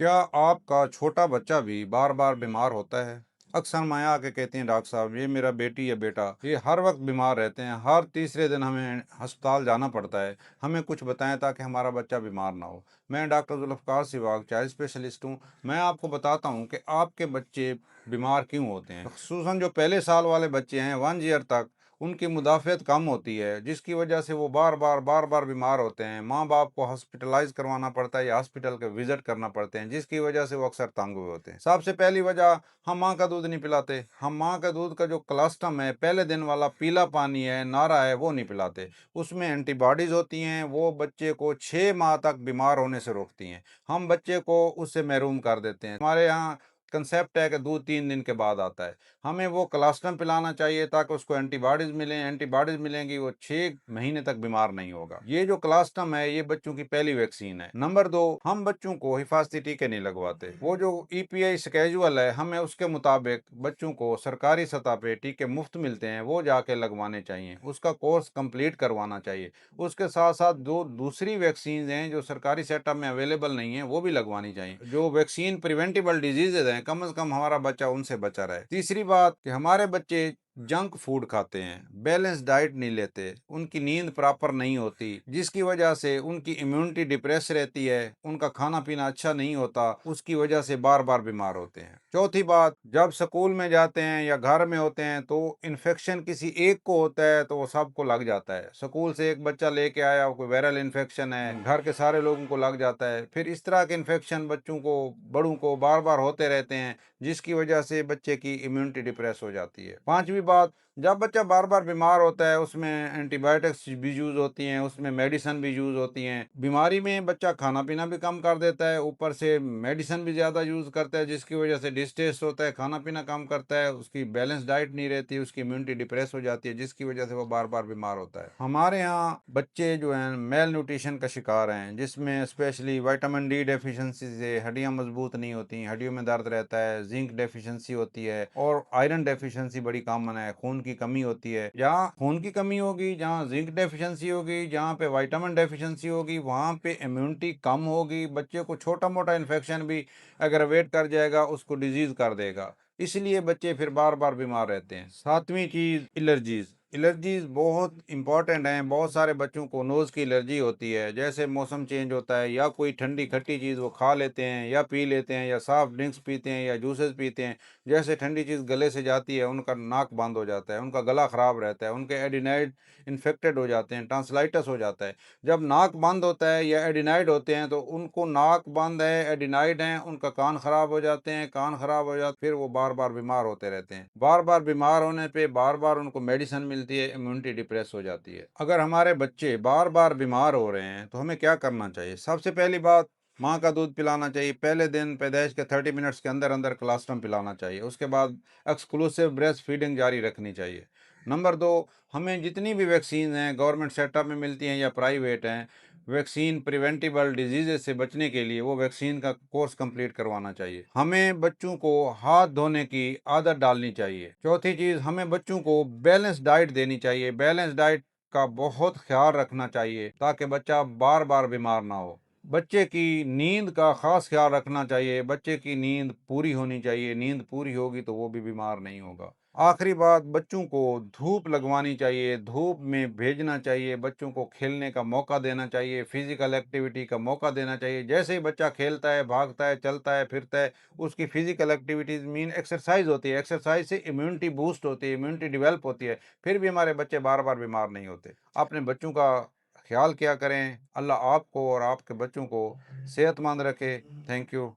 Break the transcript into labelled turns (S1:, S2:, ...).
S1: क्या आपका छोटा बच्चा भी बार-बार बीमार होता है? अक्सर माँ आके कहती हैं, डॉक्टर साहब ये मेरा बेटी या बेटा ये हर वक्त बीमार रहते हैं, हर तीसरे दिन हमें अस्पताल जाना पड़ता है। हमें कुछ बताएं ताकि हमारा बच्चा बीमार ना हो। मैं डॉक्टर जुल्फ़कार सिवाग चाइल्ड स्पेशलिस्ट हूँ। मैं आपको बताता हूँ कि आपके बच्चे बीमार क्यों होते हैं। ख़ुसूसन जो पहले साल वाले बच्चे हैं 1 ईयर तक, उनकी मुदाफ़ियत कम होती है, जिसकी वजह से वो बार-बार बीमार होते हैं। माँ-बाप को हॉस्पिटलाइज़ करवाना पड़ता है या हॉस्पिटल के विज़िट करना पड़ते हैं, जिसकी वजह से वो अक्सर तंग हुए होते हैं। सबसे पहली वजह, हम माँ का दूध नहीं पिलाते। हम माँ का दूध का जो कोलेस्ट्रम है, पहले दिन वाला पीला पानी है, नारा है, वो नहीं पिलाते। उसमें एंटीबॉडीज़ होती हैं, वो बच्चे को 6 माह तक बीमार होने से रोकती हैं। हम बच्चे को उससे महरूम कर देते हैं। हमारे यहाँ कंसेप्ट है कि दूध 3 दिन के बाद आता है। हमें वो कोलेस्ट्रम पिलाना चाहिए ताकि उसको एंटीबॉडीज़ मिलें, एंटीबॉडीज़ मिलेंगी, वो 6 महीने तक बीमार नहीं होगा। ये जो कोलेस्ट्रम है, ये बच्चों की पहली वैक्सीन है। नंबर 2, हम बच्चों को हिफाज़ती टीके नहीं लगवाते। वो जो ईपीआई शेड्यूल है, हमें उसके मुताबिक बच्चों को सरकारी सतह पे टीके मुफ्त मिलते हैं, वो जाके लगवाने चाहिए। उसका कोर्स कंप्लीट करवाना चाहिए। उसके साथ-साथ जो दूसरी वैक्सीन्स हैं, जो सरकारी सेटअप में अवेलेबल नहीं है, वो भी लगवानी चाहिए। जो वैक्सीन प्रिवेंटेबल डिजीज़ेज़ हैं, कम से कम हमारा बच्चा उनसे बचा रहे। तीसरी बात कि हमारे बच्चे जंक फूड खाते हैं, बैलेंस डाइट नहीं लेते, उनकी नींद प्रॉपर नहीं होती, जिसकी वजह से उनकी इम्यूनिटी डिप्रेस रहती है, उनका खाना-पीना अच्छा नहीं होता, उसकी वजह से बार-बार बीमार होते हैं। चौथी बात, जब स्कूल में जाते हैं या घर में होते हैं तो इन्फेक्शन किसी एक को होता है तो वो सबको लग जाता है। स्कूल से एक बच्चा लेके आया, कोई वायरल इन्फेक्शन है, घर के सारे लोगों को लग जाता है। फिर इस तरह के इन्फेक्शन बच्चों को, बड़ों को बार-बार होते रहते हैं, जिसकी वजह से बच्चे की इम्यूनिटी डिप्रेस हो जाती है। पांचवी बात, जब बच्चा बार-बार बीमार होता है, उसमें एंटीबायोटिक्स भी यूज़ होती हैं, उसमें मेडिसिन भी यूज़ होती हैं। बीमारी में बच्चा खाना-पीना भी कम कर देता है, ऊपर से मेडिसिन भी ज़्यादा यूज़ करता है, जिसकी वजह से डिस्टेस्ट होता है, खाना-पीना कम करता है, उसकी बैलेंस डाइट नहीं रहती, उसकी इम्यूनिटी डिप्रेस हो जाती है, जिसकी वजह से वो बार-बार बीमार होता है। हमारे यहाँ बच्चे जो हैं मेल न्यूट्रिशन का शिकार हैं, जिसमें स्पेशली विटामिन डी डेफिशिएंसी से हड्डियाँ मजबूत नहीं होती, हड्डियों में दर्द रहता है, जिंक डेफिशिएंसी होती है और आयरन डेफिशिएंसी बड़ी कॉमन है, खून की कमी होती है। जहाँ खून की कमी होगी, जहाँ जिंक डेफिशिएंसी होगी, जहाँ पे विटामिन डेफिशिएंसी होगी, वहाँ पे इम्यूनिटी कम होगी। बच्चे को छोटा-मोटा इन्फेक्शन भी एग्रवेट कर जाएगा, उसको डिजीज़ कर देगा। इसलिए बच्चे फिर बार-बार बीमार रहते हैं। सातवीं चीज़, एलर्जीज़। एलर्जीज़ बहुत इंपॉर्टेंट हैं। बहुत सारे बच्चों को नोज़ की एलर्जी होती है। जैसे मौसम चेंज होता है या कोई ठंडी खट्टी चीज़ वो खा लेते हैं या पी लेते हैं या सॉफ्ट ड्रिंक्स पीते हैं या जूसेस पीते हैं। जैसे ठंडी चीज़ गले से जाती है, उनका नाक बंद हो जाता है, उनका गला ख़राब रहता है, उनके एडिनाइड इन्फेक्टेड हो जाते हैं, टॉन्सिलाइटिस हो जाता है। जब नाक बंद होता है या एडिनाइड होते हैं तो उनको नाक बंद है, एडिनाइड हैं, उनका कान ख़राब हो जाते हैं, कान ख़राब हो जाते फिर वो बार-बार बीमार होते रहते हैं। बार-बार बीमार होने पे बार-बार उनको मेडिसिन मिलती है, इम्यूनिटी डिप्रेस हो जाती है। अगर हमारे बच्चे बार-बार बीमार हो रहे हैं तो हमें क्या करना चाहिए? सबसे पहली बात, माँ का दूध पिलाना चाहिए। पहले दिन पैदाइश के 30 मिनट्स के अंदर-अंदर कोलेस्ट्रम पिलाना चाहिए। उसके बाद एक्सक्लूसिव ब्रेस्ट फीडिंग जारी रखनी चाहिए। नंबर 2, हमें जितनी भी वैक्सीन हैं गवर्नमेंट सेटअप में मिलती हैं या प्राइवेट हैं, वैक्सीन प्रिवेंटेबल डिजीज़ेज़ से बचने के लिए वो वैक्सीन का कोर्स कंप्लीट करवाना चाहिए। हमें बच्चों को हाथ धोने की आदत डालनी चाहिए। चौथी चीज़, हमें बच्चों को बैलेंस डाइट देनी चाहिए। बैलेंस डाइट का बहुत ख्याल रखना चाहिए ताकि बच्चा बार-बार बीमार ना हो। बच्चे की नींद का ख़ास ख़्याल रखना चाहिए, बच्चे की नींद पूरी होनी चाहिए, नींद पूरी होगी तो वो भी बीमार नहीं होगा। आखिरी बात, बच्चों को धूप लगवानी चाहिए, धूप में भेजना चाहिए, बच्चों को खेलने का मौका देना चाहिए, फ़िज़िकल एक्टिविटी का मौका देना चाहिए। जैसे ही बच्चा खेलता है, भागता है, चलता है, फिरता है, उसकी फ़िज़िकल एक्टिविटीज़ मीन एक्सरसाइज़ होती है, एक्सरसाइज़ से इम्यूनिटी बूस्ट होती है, इम्यूनिटी डेवलप होती है, फिर भी हमारे बच्चे बार-बार बीमार नहीं होते। अपने बच्चों का ख्याल किया करें। अल्लाह आपको और आपके बच्चों को सेहतमंद रखे। Thank you.